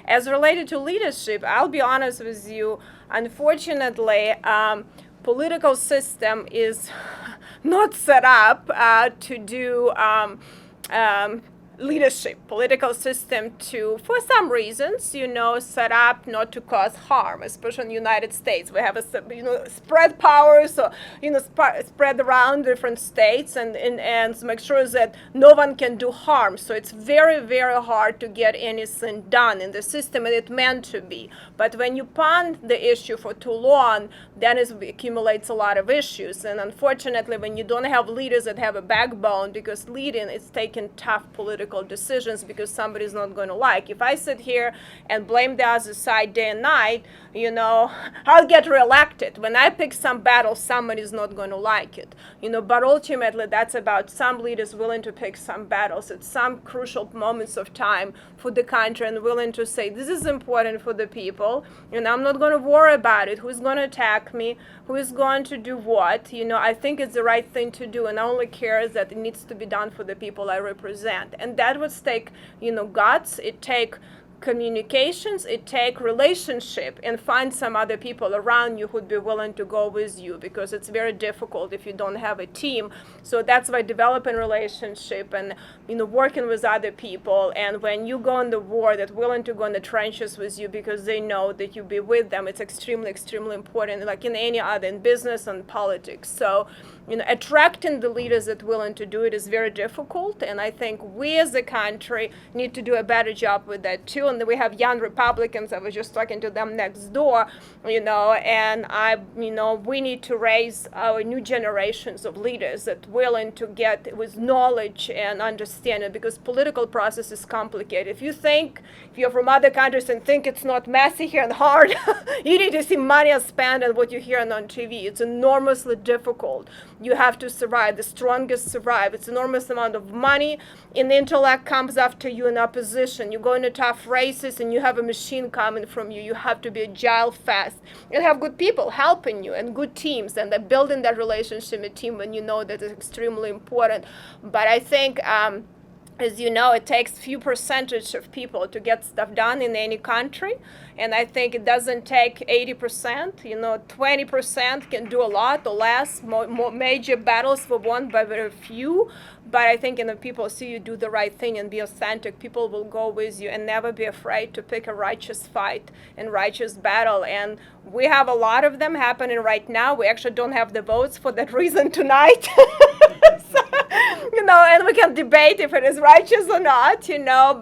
as related to leadership, I'll be honest with you, unfortunately, political system is not set up to do leadership, political system to, for some reasons, set up not to cause harm, especially in the United States. We have a, spread power, so, spread around different states and make sure that no one can do harm. So it's very, very hard to get anything done in the system, and it's meant to be. But when you pond the issue for too long, then it accumulates a lot of issues. And unfortunately, when you don't have leaders that have a backbone, because leading is taking tough political decisions because somebody's not going to like. If I sit here and blame the other side day and night, I'll get reelected. When I pick some battle, somebody's not going to like it. But ultimately, that's about some leaders willing to pick some battles at some crucial moments of time for the country and willing to say, this is important for the people, and I'm not going to worry about it. Who's going to attack me? Who is going to do what? I think it's the right thing to do, and I only care that it needs to be done for the people I represent. And that would take, guts. It take communications, it take relationship, and find some other people around you who'd be willing to go with you, because it's very difficult if you don't have a team. So that's why developing relationship and working with other people, and when you go in the war, that willing to go in the trenches with you because they know that you'll be with them. It's extremely, extremely important, like in any other, in business and politics. So attracting the leaders that willing to do it is very difficult, and I think we as a country need to do a better job with that too. And we have young Republicans. I was just talking to them next door, and we need to raise our new generations of leaders that willing to get with knowledge and understanding, because political process is complicated. If you're from other countries and think it's not messy here and hard, you need to see money spent and what you're hearing on TV. It's enormously difficult. You have to survive. The strongest survive. It's enormous amount of money, and intellect comes after you in opposition. You go into tough races and you have a machine coming from you. You have to be agile, fast, and have good people helping you and good teams, and building that relationship with team when you know that is extremely important. But I think as you know, it takes few percentage of people to get stuff done in any country. And I think it doesn't take 80%, 20% can do a lot or less. More major battles were won by very few. But I think if people see you do the right thing and be authentic, people will go with you and never be afraid to pick a righteous fight and righteous battle. And we have a lot of them happening right now. We actually don't have the votes for that reason tonight. So, and we can debate if it is righteous or not,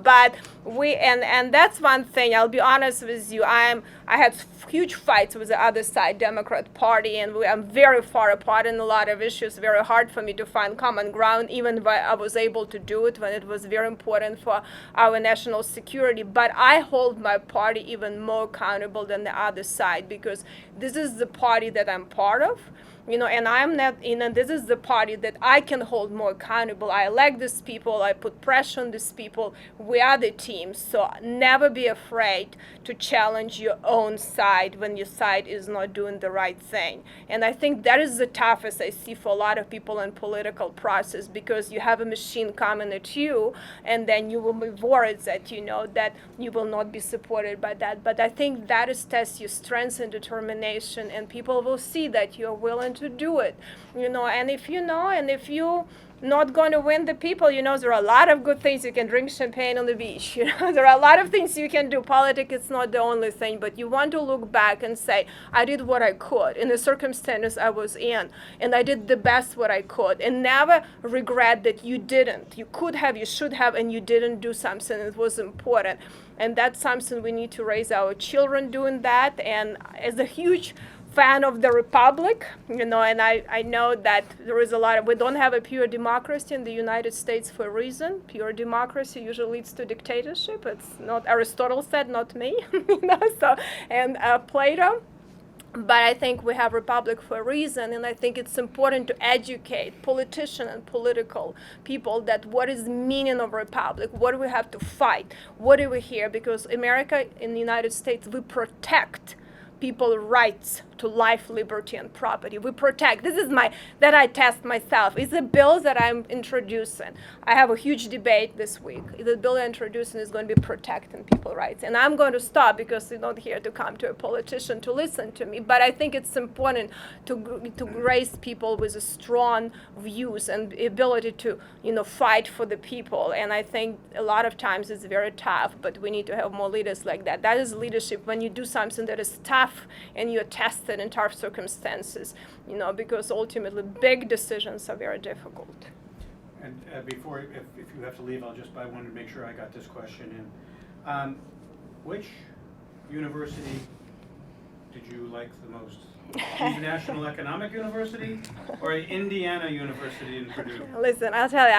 but and that's one thing. I'll be honest with you. I had huge fights with the other side, Democrat Party, and I'm very far apart in a lot of issues. Very hard for me to find common ground, even when I was able to do it when it was very important for our national security. But I hold my party even more accountable than the other side, because this is the party that I'm part of. And I'm not, this is the party that I can hold more accountable. I elect these people, I put pressure on these people. We are the team, so never be afraid to challenge your own side when your side is not doing the right thing. And I think that is the toughest I see for a lot of people in political process, because you have a machine coming at you, and then you will be worried that, that you will not be supported by that. But I think that is tests your strength and determination, and people will see that you're willing to do it, and if you not going to win the people, there are a lot of good things. You can drink champagne on the beach, there are a lot of things you can do. Politics is not the only thing, but you want to look back and say, I did what I could in the circumstances I was in, and I did the best what I could, and never regret that you didn't. You could have, you should have, and you didn't do something that was important. And that's something we need to raise our children doing that. And as a huge fan of the republic, and I know that there is we don't have a pure democracy in the United States for a reason. Pure democracy usually leads to dictatorship. It's not Aristotle said, not me, and Plato. But I think we have republic for a reason, and I think it's important to educate politicians and political people that what is the meaning of republic, what do we have to fight, what do we here, because America in the United States, we protect people's rights to life, liberty, and property. We protect. This is that I test myself. It's a bill that I'm introducing. I have a huge debate this week. The bill I'm introducing is going to be protecting people's rights. And I'm going to stop because I'm not here to come to a politician to listen to me. But I think it's important to raise people with a strong views and ability to, fight for the people. And I think a lot of times it's very tough, but we need to have more leaders like that. That is leadership, when you do something that is tough and you're tested in tough circumstances, because ultimately big decisions are very difficult. And before, if you have to leave, I wanted to make sure I got this question in. Which university did you like the most? National Economic University or Indiana University in Purdue? Listen, I'll tell you,